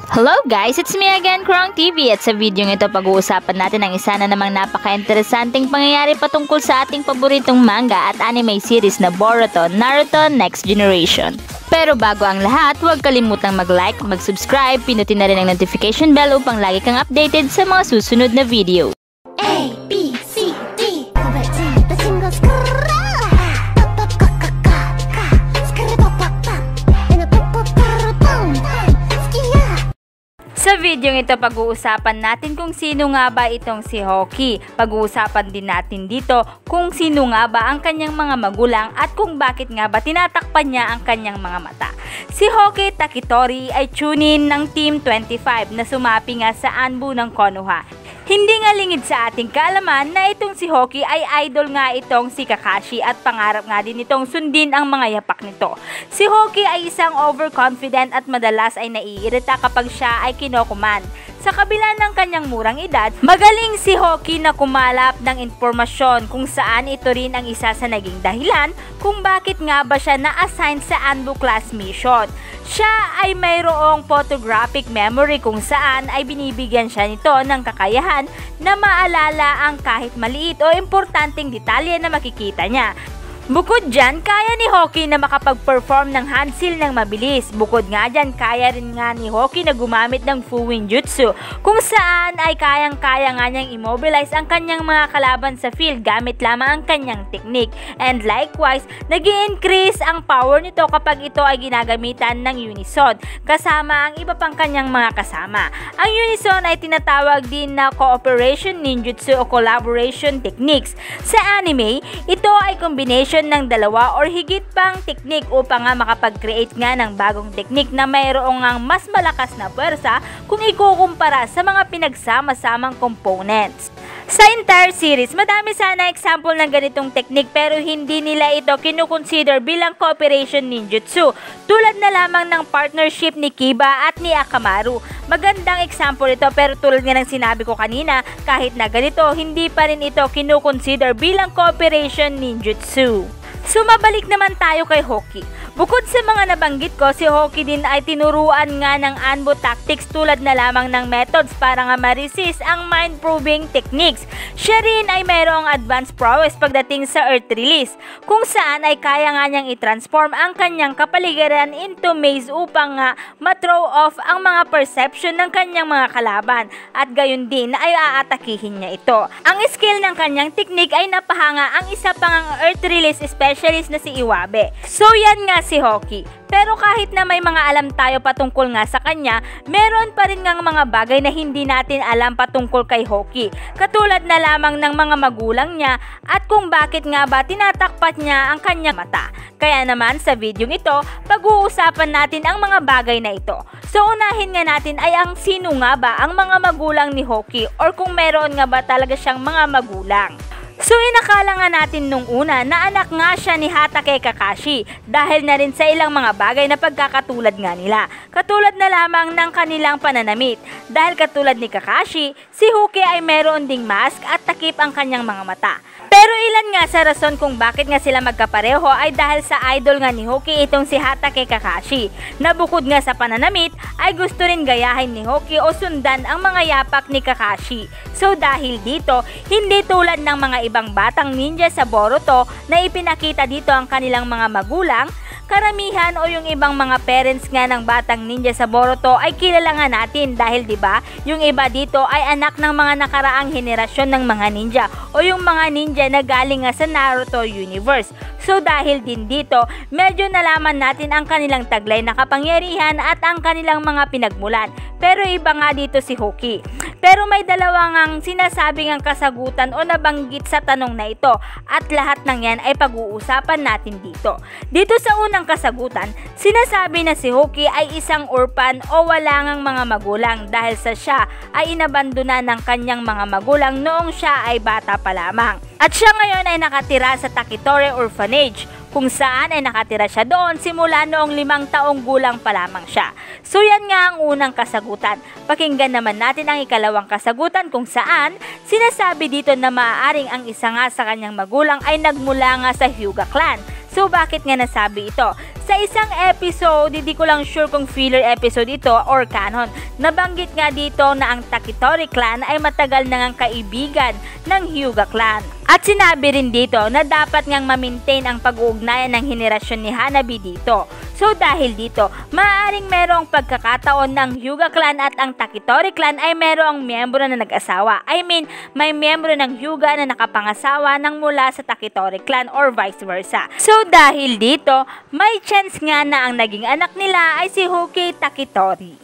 Hello guys! It's me again, Krong TV, at sa video ito pag-uusapan natin ang isa na namang napaka-interesanting pangyayari patungkol sa ating paboritong manga at anime series na Boruto, Naruto Next Generation. Pero bago ang lahat, huwag kalimutang mag-like, mag-subscribe, pinutin na rin ang notification bell upang lagi kang updated sa mga susunod na video. A, B, C, D. Sa video ito, pag-uusapan natin kung sino nga ba itong si Hoki. Pag-uusapan din natin dito kung sino nga ba ang kanyang mga magulang at kung bakit nga ba tinatakpan niya ang kanyang mga mata. Si Hoki Takitori ay chunin ng Team 25 na sumapi nga sa Anbu ng Konoha. Hindi nga lingid sa ating kaalaman na itong si Hoki ay idol nga itong si Kakashi at pangarap nga din itong sundin ang mga yapak nito. Si Hoki ay isang overconfident at madalas ay naiirita kapag siya ay kinokoman. Sa kabila ng kanyang murang edad, magaling si Hoki na kumalap ng impormasyon kung saan ito rin ang isa sa naging dahilan kung bakit nga ba siya na-assign sa Anbu class mission. Siya ay mayroong photographic memory kung saan ay binibigyan siya nito ng kakayahan na maalala ang kahit maliit o importanteng detalye na makikita niya. Bukod dyan, kaya ni Hoki na makapag-perform ng handsil ng mabilis. Bukod nga dyan, kaya rin nga ni Hoki na gumamit ng Fuin Jutsu, kung saan ay kayang-kaya nga niyang immobilize ang kanyang mga kalaban sa field gamit lamang ang kanyang teknik. And likewise, nag-i-increase ang power nito kapag ito ay ginagamitan ng Unison, kasama ang iba pang kanyang mga kasama. Ang Unison ay tinatawag din na Cooperation Ninjutsu o Collaboration Techniques. Sa anime, ito ay combination ng dalawa or higit pang teknik upang nga makapag-create nga ng bagong teknik na mayroong ang mas malakas na pwersa kung ikukumpara sa mga pinagsama-samang components. Sa entire series, madami sana example ng ganitong teknik pero hindi nila ito kinukonsider bilang cooperation ninjutsu, tulad na lamang ng partnership ni Kiba at ni Akamaru. Magandang example ito pero tulad nga ng sinabi ko kanina, kahit na ganito, hindi pa rin ito kinukonsider bilang cooperation ninjutsu. So mabalik naman tayo kay Hoki. Bukod sa mga nabanggit ko, si Hoki din ay tinuruan nga ng Anbu tactics tulad na lamang ng methods para nga ma-resist ang mind-probing techniques. Siya rin ay mayroong advanced prowess pagdating sa Earth Release, kung saan ay kaya nga niyang i-transform ang kanyang kapaligiran into maze upang nga ma-throw off ang mga perception ng kanyang mga kalaban at gayon din ay aatakihin niya ito. Ang skill ng kanyang technique ay napahanga ang isa pang Earth Release specialist na si Iwabe. So yan nga si Hoki. Pero kahit na may mga alam tayo patungkol nga sa kanya, meron pa rin ngang mga bagay na hindi natin alam patungkol kay Hoki. Katulad na lamang ng mga magulang niya at kung bakit nga ba tinatakpat niya ang kanyang mata. Kaya naman sa video ito, pag-uusapan natin ang mga bagay na ito. So unahin nga natin ay ang sino nga ba ang mga magulang ni Hoki or kung meron nga ba talaga siyang mga magulang. So inakala nga natin nung una na anak nga siya ni Hatake Kakashi dahil na rin sa ilang mga bagay na pagkakatulad nga nila. Katulad na lamang ng kanilang pananamit. Dahil katulad ni Kakashi, si Hoki ay meron ding mask at takip ang kanyang mga mata. Pero ilan nga sa rason kung bakit nga sila magkapareho ay dahil sa idol nga ni Hoki itong si Hatake Kakashi, na bukod nga sa pananamit ay gusto rin gayahin ni Hoki o sundan ang mga yapak ni Kakashi. So dahil dito, hindi tulad ng mga ibang batang ninja sa Boruto na ipinakita dito ang kanilang mga magulang, karamihan o yung ibang mga parents nga ng batang ninja sa Boruto ay kilala nga natin dahil 'di ba, yung iba dito ay anak ng mga nakaraang henerasyon ng mga ninja o yung mga ninja na galing nga sa Naruto universe. So dahil din dito, medyo nalaman natin ang kanilang taglay na kapangyarihan at ang kanilang mga pinagmulan. Pero iba nga dito si Hoki. Pero may dalawa ngang sinasabing ang kasagutan o nabanggit sa tanong na ito at lahat ng yan ay pag-uusapan natin dito. Dito sa unang kasagutan, sinasabi na si Hoki ay isang orphan o wala ngang mga magulang dahil sa siya ay inabandona ng kanyang mga magulang noong siya ay bata pa lamang. At siya ngayon ay nakatira sa Takitori Orphanage, kung saan ay nakatira siya doon simula noong 5 taong gulang pa lamang siya. So yan nga ang unang kasagutan. Pakinggan naman natin ang ikalawang kasagutan kung saan sinasabi dito na maaaring ang isa nga sa kanyang magulang ay nagmula nga sa Hyuga clan. So bakit nga nasabi ito? Sa isang episode, hindi ko lang sure kung filler episode ito or canon, nabanggit nga dito na ang Takitori clan ay matagal na ngang kaibigan ng Hyuga clan. At sinabi rin dito na dapat ngang ma-maintain ang pag-uugnayan ng henerasyon ni Hanabi dito. So dahil dito, maaaring merong pagkakataon ng Hyuga clan at ang Takitori clan ay merong miyembro na nag-asawa. I mean, may miyembro ng Hyuga na nakapangasawa ng mula sa Takitori clan or vice versa. So dahil dito, may chance nga na ang naging anak nila ay si Hoki Takitori.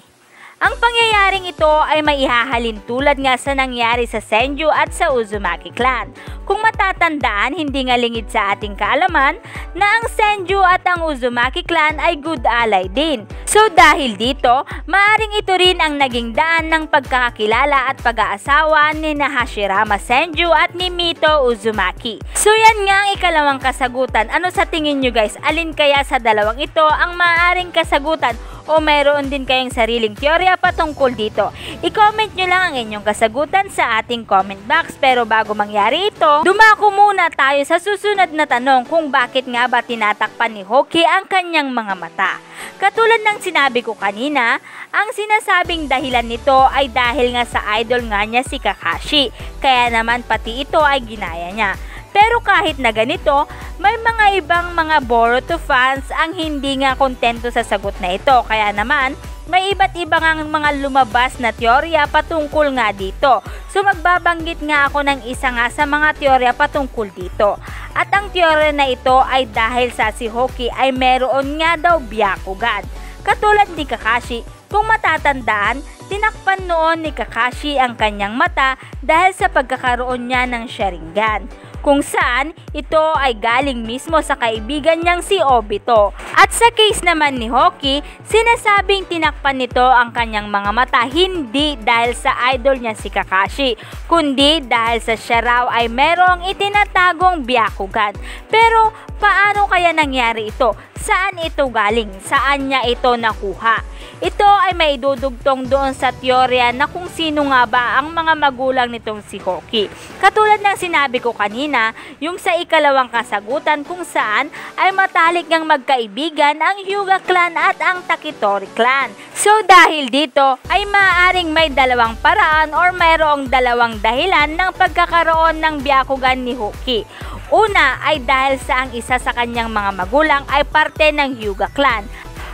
Ang pangyayaring ito ay maihahalin tulad nga sa nangyari sa Senju at sa Uzumaki clan. Kung matatandaan, hindi nga lingid sa ating kaalaman na ang Senju at ang Uzumaki clan ay good ally din. So dahil dito, maaring ito rin ang naging daan ng pagkakakilala at pag-aasawa ni Hashirama Senju at ni Mito Uzumaki. So yan nga ang ikalawang kasagutan. Ano sa tingin nyo guys? Alin kaya sa dalawang ito ang maaaring kasagutan? O mayroon din kayong sariling teorya patungkol dito? I-comment nyo lang ang inyong kasagutan sa ating comment box. Pero bago mangyari ito, dumako muna tayo sa susunod na tanong kung bakit nga ba tinatakpan ni Hoki ang kanyang mga mata. Katulad ng sinabi ko kanina, ang sinasabing dahilan nito ay dahil nga sa idol nga niya si Kakashi. Kaya naman pati ito ay ginaya niya. Pero kahit na ganito, may mga ibang mga Boruto fans ang hindi nga kontento sa sagot na ito. Kaya naman, may iba't ibang mga lumabas na teorya patungkol nga dito. So magbabanggit nga ako ng isa nga sa mga teorya patungkol dito. At ang teorya na ito ay dahil sa si Hoki ay meron nga daw Byakugan. Katulad ni Kakashi, kung matatandaan, tinakpan noon ni Kakashi ang kanyang mata dahil sa pagkakaroon niya ng Sharingan, kung saan ito ay galing mismo sa kaibigan niyang si Obito. At sa case naman ni Hoki, sinasabing tinakpan nito ang kanyang mga mata hindi dahil sa idol niya si Kakashi, kundi dahil sa siya raw ay merong itinatagong Byakugan. Pero paano kaya nangyari ito? Saan ito galing? Saan niya ito nakuha? Ito ay may dudugtong doon sa teorya na kung sino nga ba ang mga magulang nitong si Hoki. Katulad ng sinabi ko kanina, yung sa ikalawang kasagutan kung saan ay matalik ngang magkaibigan ang Hyuga clan at ang Takitori clan. So dahil dito ay maaaring may dalawang paraan or mayroong dalawang dahilan ng pagkakaroon ng Byakugan ni Hoki. Una ay dahil sa ang isa sa kanyang mga magulang ay parte ng Hyuga clan.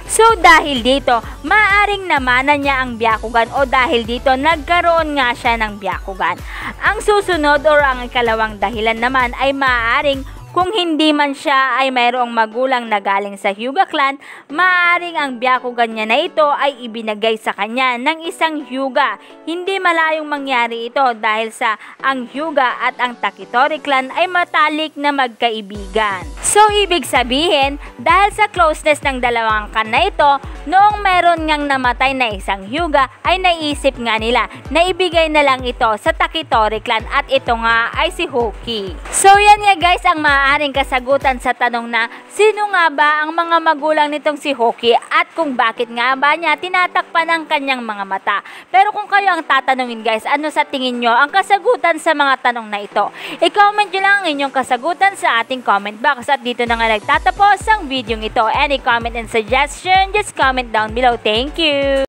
So dahil dito, maaaring namanan niya ang Byakugan o dahil dito nagkaroon nga siya ng Byakugan. Ang susunod or ang ikalawang dahilan naman ay maaaring kung hindi man siya ay mayroong magulang na galing sa Hyuga clan, maaaring ang Byakugan niya na ito ay ibinagay sa kanya ng isang Hyuga. Hindi malayong mangyari ito dahil sa ang Hyuga at ang Takitori clan ay matalik na magkaibigan. So ibig sabihin, dahil sa closeness ng dalawang clan na ito, noong meron ngang namatay na isang Hyuga ay naisip nga nila na ibigay na lang ito sa Takitori clan at ito nga ay si Hoki. So yan nga guys ang maaaring kasagutan sa tanong na sino nga ba ang mga magulang nitong si Hoki at kung bakit nga ba niya tinatakpan ang kanyang mga mata. Pero kung kayo ang tatanungin guys, ano sa tingin nyo ang kasagutan sa mga tanong na ito? I-comment nyo lang ang inyong kasagutan sa ating comment box. At dito na nga nagtatapos ang video ito. Any comment and suggestion, just comment down below. Thank you!